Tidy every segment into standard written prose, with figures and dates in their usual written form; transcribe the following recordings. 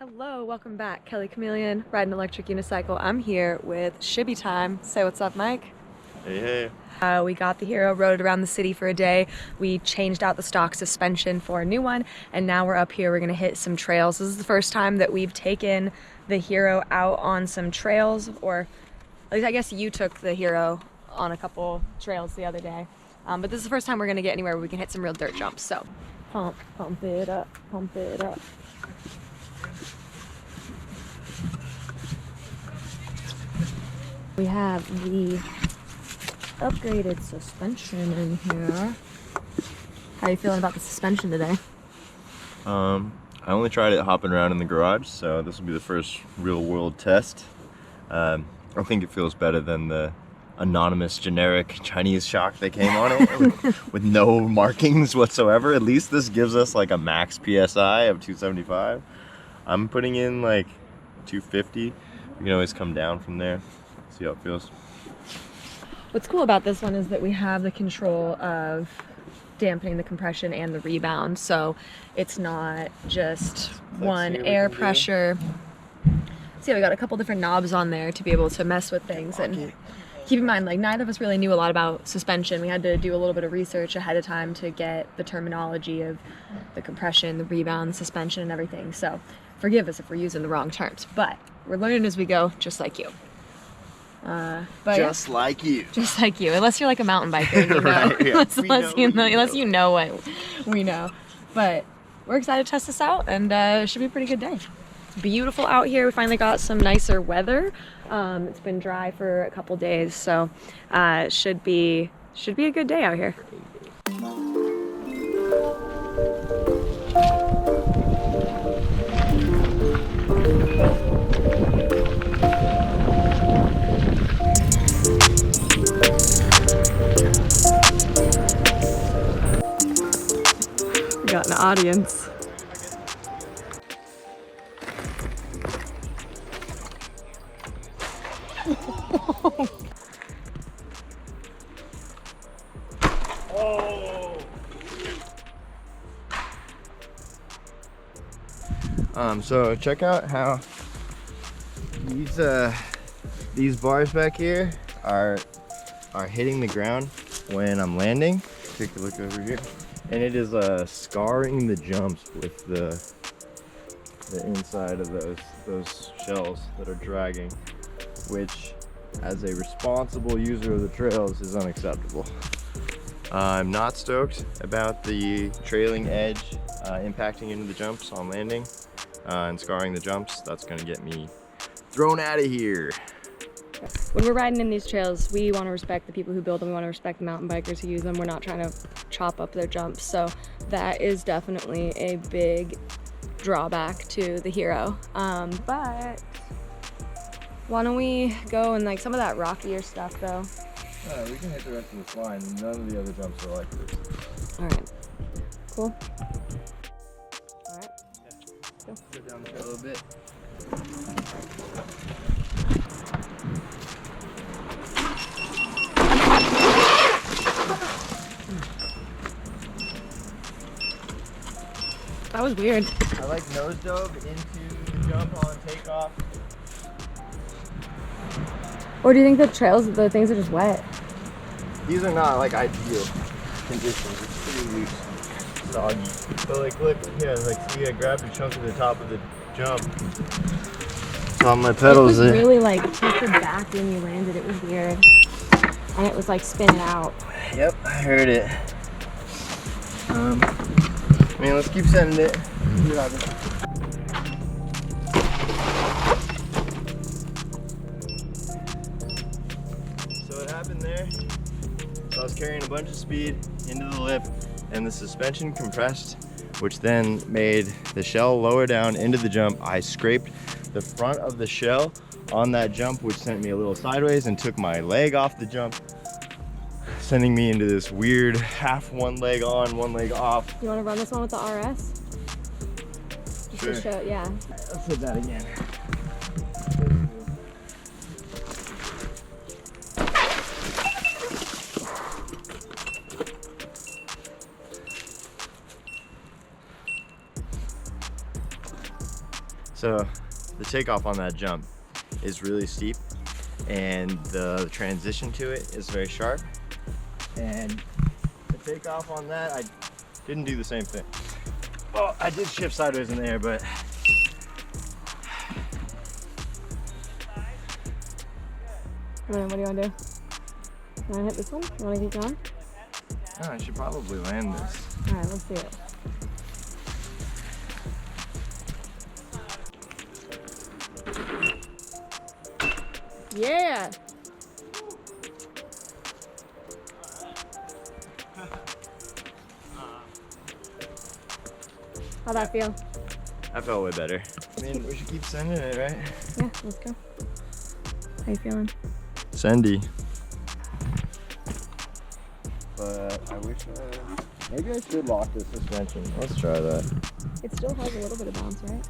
Hello, welcome back. Kelly Chameleon, riding electric unicycle. I'm here with Shibby Time. Say what's up, Mike. Hey. We got the Hero, rode it around the city for a day. We changed out the stock suspension for a new one, and now we're up here. We're gonna hit some trails. This is the first time that we've taken the Hero out on some trails, or at least I guess you took the Hero on a couple trails the other day. But this is the first time we're gonna get anywhere where we can hit some real dirt jumps. So pump it up, pump it up. We have the upgraded suspension in here. How are you feeling about the suspension today? I only tried it hopping around in the garage, so this will be the first real world test. I think it feels better than the anonymous generic Chinese shock that came on it with no markings whatsoever. At least this gives us like a max PSI of 275. I'm putting in like 250. We can always come down from there. See how it feels. What's cool about this one is that we have the control of dampening the compression and the rebound, so it's not just one air pressure. So yeah, we got a couple different knobs on there to be able to mess with things. And keep in mind, like, neither of us really knew a lot about suspension. We had to do a little bit of research ahead of time to get the terminology of the compression, the rebound, suspension, and everything. So forgive us if we're using the wrong terms, but we're learning as we go, just like you. Just like you. Just like you, unless you're like a mountain biker, you know. Right, yeah. unless you know what we know. But we're excited to test this out, and it should be a pretty good day. It's beautiful out here. We finally got some nicer weather. It's been dry for a couple days, so should be a good day out here. Got an audience. So check out how these bars back here are hitting the ground when I'm landing. Take a look over here. And it is scarring the jumps with the inside of those shells that are dragging, which, as a responsible user of the trails, is unacceptable. I'm not stoked about the trailing edge impacting into the jumps on landing and scarring the jumps. That's gonna get me thrown out of here. When we're riding in these trails, we want to respect the people who build them. We want to respect the mountain bikers who use them. We're not trying to chop up their jumps. So that is definitely a big drawback to the Hero. But why don't we go in like some of that rockier stuff though? Alright, we can hit the rest of this line. None of the other jumps are like this. Alright, cool. Alright, Go down the hill a little bit. that was weird. I like nose dove into the jump on takeoff. Or do you think the things are just wet? These are not like ideal conditions. It's pretty loose, soggy. So like look, yeah, like see, I grabbed a chunk of the top of the jump. It's on my pedals. It was really like tilted back when you landed. It was weird, and it was like spinning out. Yep, I heard it. I mean, let's keep sending it. So what happened there? So I was carrying a bunch of speed into the lip, and the suspension compressed, which then made the shell lower down into the jump. I scraped the front of the shell on that jump, which sent me a little sideways and took my leg off the jump, sending me into this weird half one leg on, one leg off. You want to run this one with the RS? Just Sure. to show, yeah. Let's hit that again. So the takeoff on that jump is really steep, and the transition to it is very sharp. And the takeoff on that, I didn't do the same thing. Well, I did shift sideways in the air, but What do you want to do? You want to hit this one? You want to keep going? oh, I should probably land this. All right, let's do it. Yeah. How'd that feel? I felt way better. I mean, we should keep sending it, right? Yeah, let's go. How you feeling? Sendy. But I wish maybe I should lock the suspension. Let's try that. It still has a little bit of bounce, right?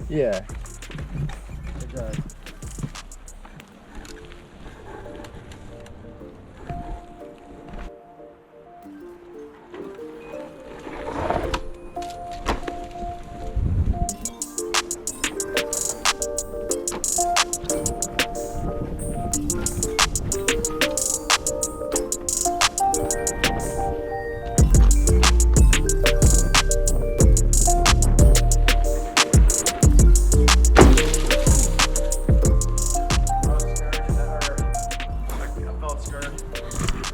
Yeah. It does.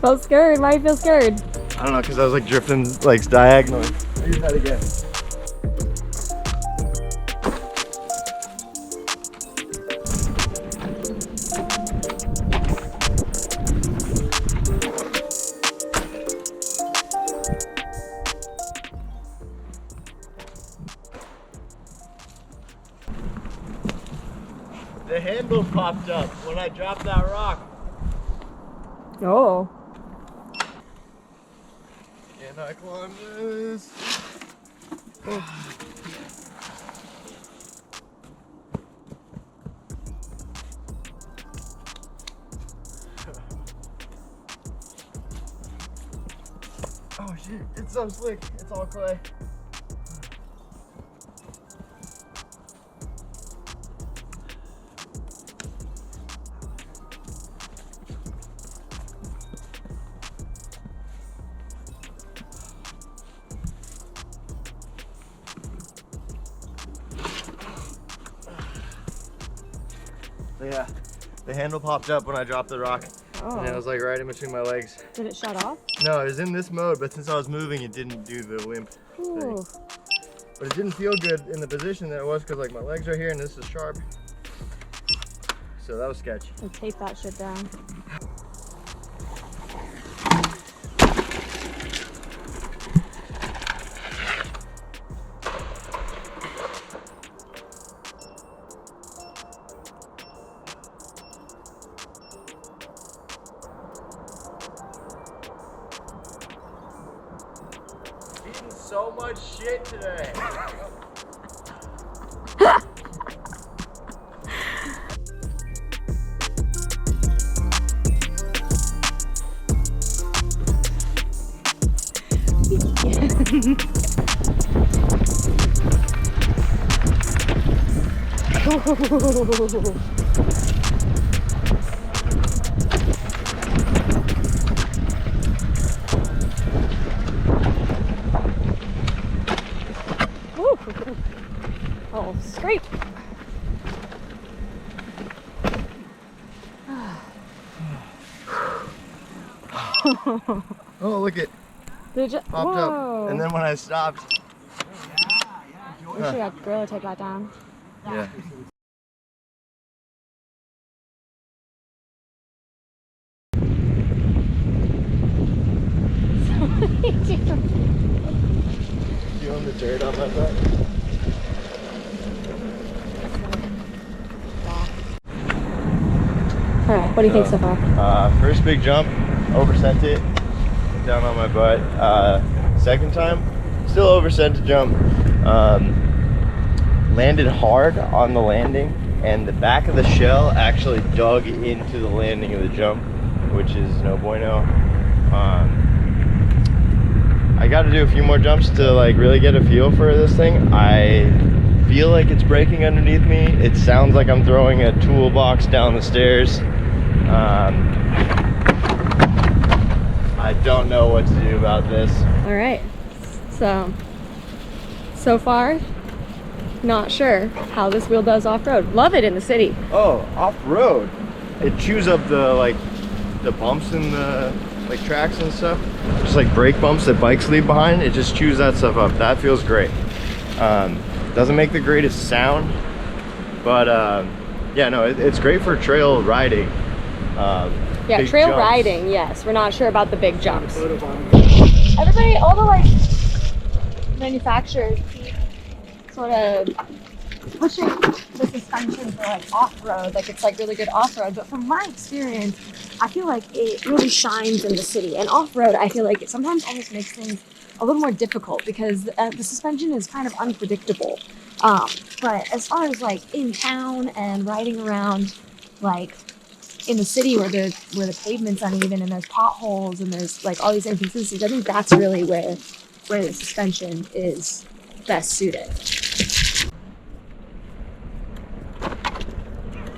Felt scared. Why do you feel scared? I don't know, because I was like drifting like diagonally. Use that again. The handle popped up when I dropped that rock. Oh. Can I climb this? Oh shit, it's so slick. It's all clay. Yeah, the handle popped up when I dropped the rock, and it was like right in between my legs. Did it shut off? No, it was in this mode, but since I was moving, it didn't do the limp thing. But it didn't feel good in the position that it was, because like my legs are here and this is sharp. So that was sketchy. So tape that shit down. Eating so much shit today. Oh, scrape. Oh, look it Did you? popped Whoa. up, and then when I stopped, We should have Gorilla take that down. yeah. You own the dirt on my butt? Alright, what do you think so far? First big jump, oversent it, down on my butt. Second time, still oversent a jump. Landed hard on the landing, and the back of the shell actually dug into the landing of the jump, which is no bueno. I got to do a few more jumps to like really get a feel for this thing. I feel like it's breaking underneath me. It sounds like I'm throwing a toolbox down the stairs. I don't know what to do about this. All right, so far, not sure how this wheel does off-road. Love it in the city. Oh, off-road. It chews up the bumps in the tracks and stuff. Just like brake bumps that bikes leave behind. It just chews that stuff up. That feels great. Doesn't make the greatest sound, but yeah, no, it's great for trail riding. Yeah, trail jumps. riding, yes. We're not sure about the big jumps. Everybody, all the manufacturers keep sort of pushing the suspension for off-road, it's really good off-road, but from my experience, I feel like it really shines in the city. And off-road, I feel like it sometimes almost makes things a little more difficult because the suspension is kind of unpredictable. But as far as in town and riding around in the city where the pavement's uneven and there's potholes and there's all these inconsistencies, I think that's really where the suspension is best suited.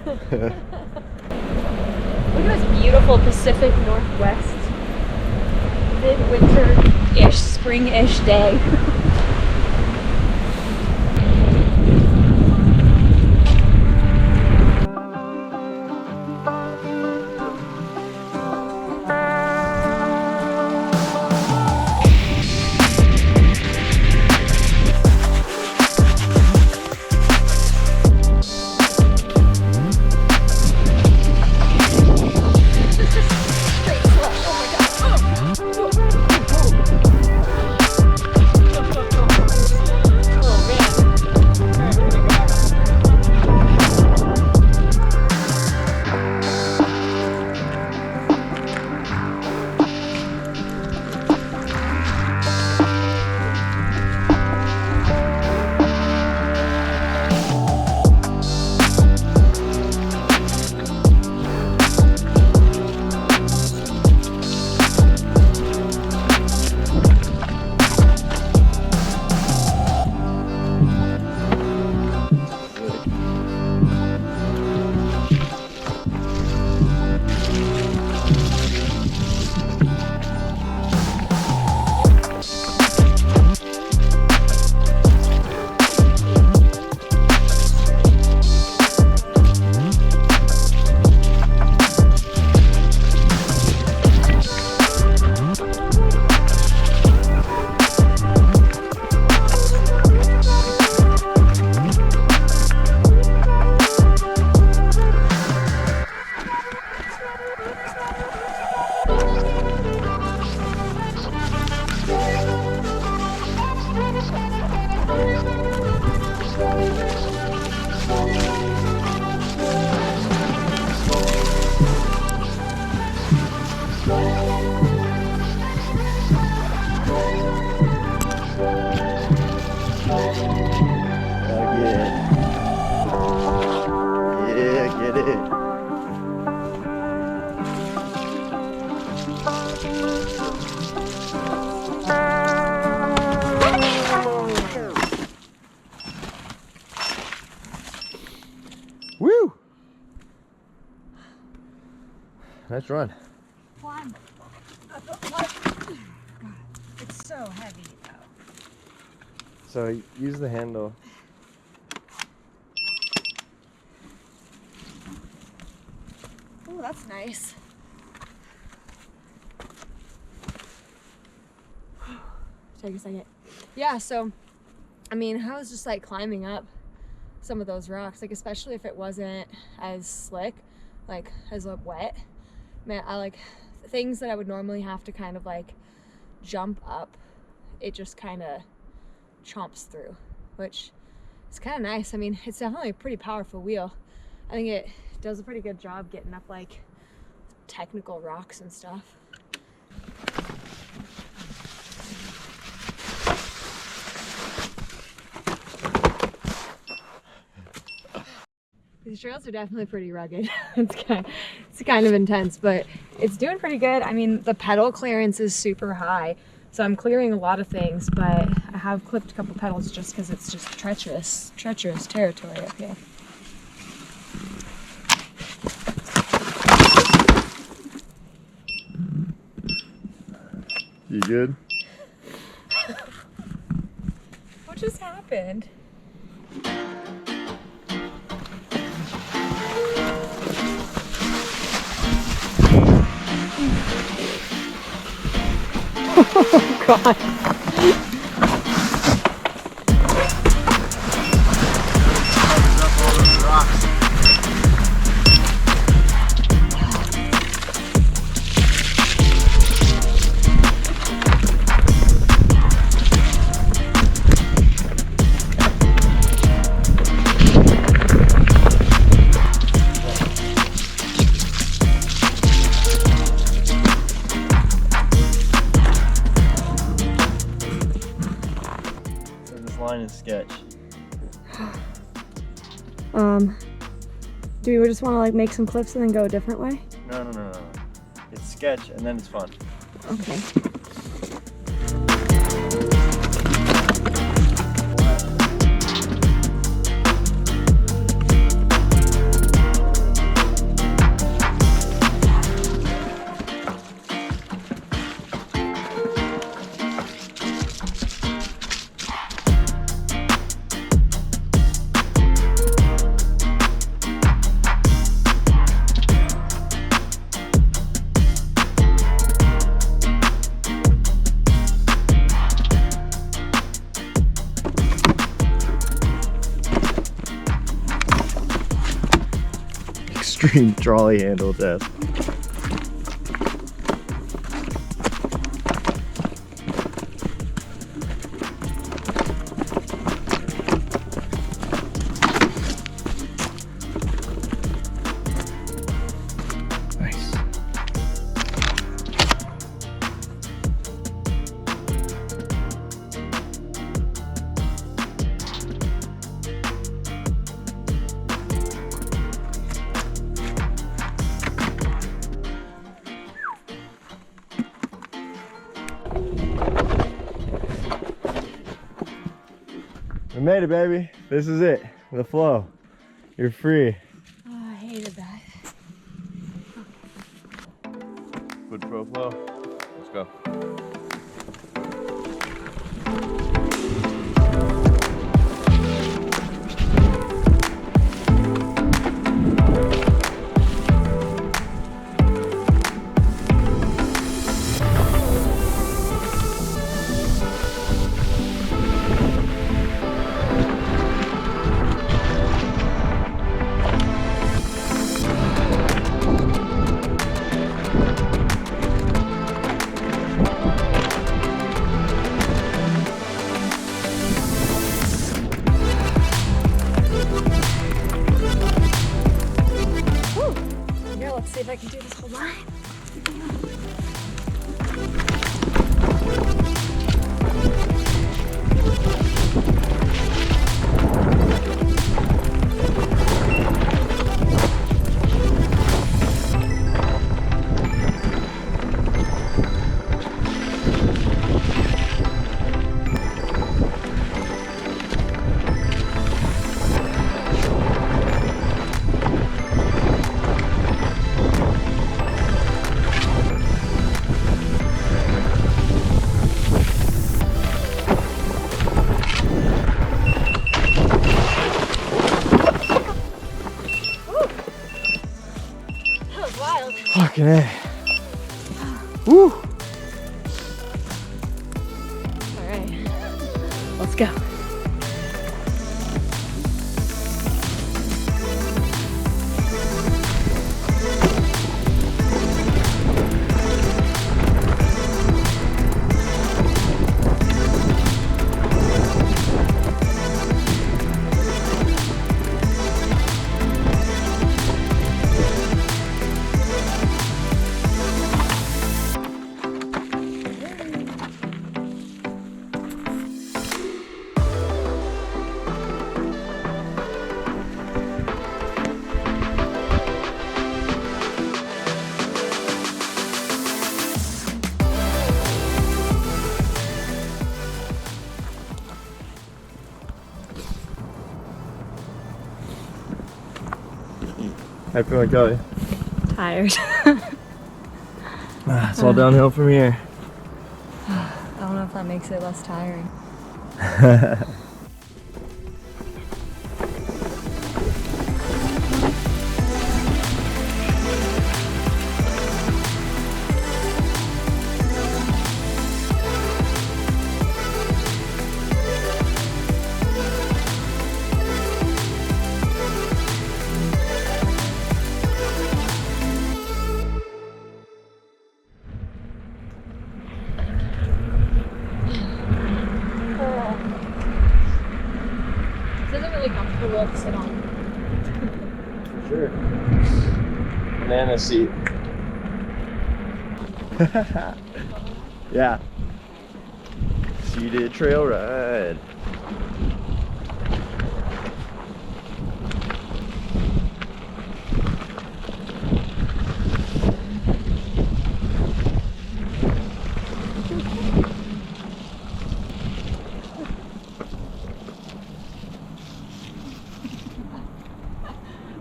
Look at this beautiful Pacific Northwest midwinter-ish, spring-ish day. Woo! Nice run. Climb. It's so heavy though. So use the handle. Oh, that's nice. Take a second. Yeah, so I mean, I was just climbing up some of those rocks, especially if it wasn't as slick, as wet. Man, I things that I would normally have to kind of jump up, it just kind of chomps through, which is kind of nice. I mean, it's definitely a pretty powerful wheel. I think it does a pretty good job getting up technical rocks and stuff. These trails are definitely pretty rugged. It's kind of intense, but it's doing pretty good. I mean, the pedal clearance is super high, So I'm clearing a lot of things, but I have clipped a couple petals just because it's just treacherous territory up here. You good? What just happened? Oh God. Line is sketch. Do we just want to like make some clips and then go a different way? No. It's sketch and then it's fun. Okay. Extreme trolley handle test. Nice. We made it, baby. This is it. The flow. You're free. Oh, I hated that. Good pro flow. Let's go. Here, let's see if I can do this whole line. That was wild. Fucking A. Woo! All right, let's go. How you feeling, Kelly? Tired. It's all downhill from here. I don't know if that makes it less tiring. This isn't really comfortable to sit on. For sure. Banana seat. Yeah. Seated trail ride.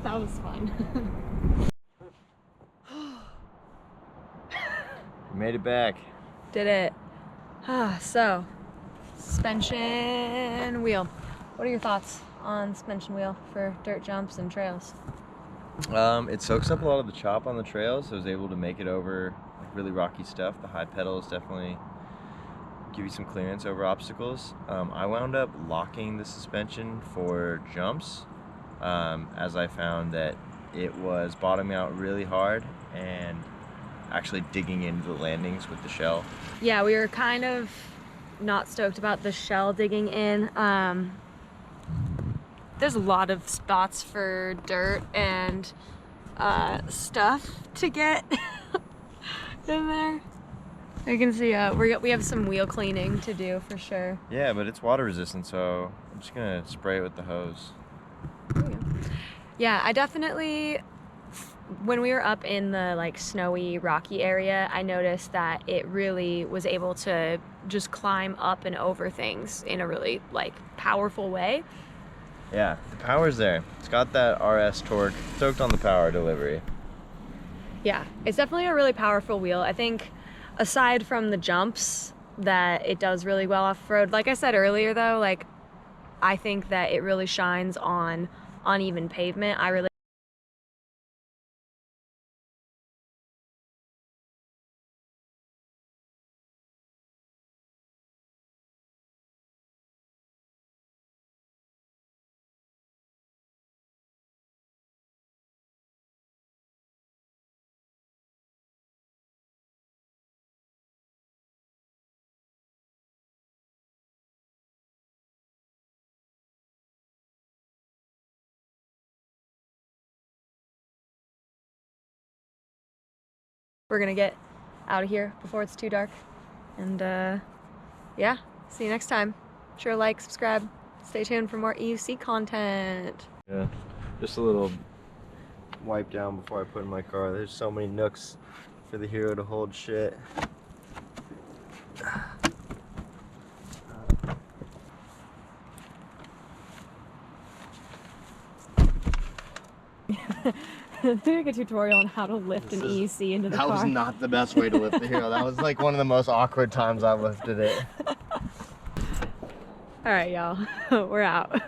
That was fun. Made it back. Did it. So, suspension wheel. What are your thoughts on suspension wheel for dirt jumps and trails? It soaks up a lot of the chop on the trails, so I was able to make it over like really rocky stuff. The high pedals definitely give you some clearance over obstacles. I wound up locking the suspension for jumps, as I found that it was bottoming out really hard and actually digging into the landings with the shell. Yeah, we were kind of not stoked about the shell digging in. There's a lot of spots for dirt and stuff to get in there. You can see we have some wheel cleaning to do for sure. Yeah, but it's water resistant, so I'm just gonna spray it with the hose. Yeah, I definitely, when we were up in the like snowy, rocky area, I noticed that it really was able to just climb up and over things in a really like powerful way. Yeah, the power's there. It's got that RS torque, stoked on the power delivery. Yeah, it's definitely a really powerful wheel. I think aside from the jumps that it does really well off-road, like I said earlier though, like I think that it really shines on uneven pavement. We're gonna get out of here before it's too dark. And yeah, see you next time. Sure, like, subscribe, stay tuned for more EUC content. Yeah, just a little wipe down before I put in my car. There's so many nooks for the Hero to hold shit. Doing a tutorial on how to lift an EUC into the car. That was not the best way to lift the Hero. That was like one of the most awkward times I've lifted it. All right, y'all, we're out.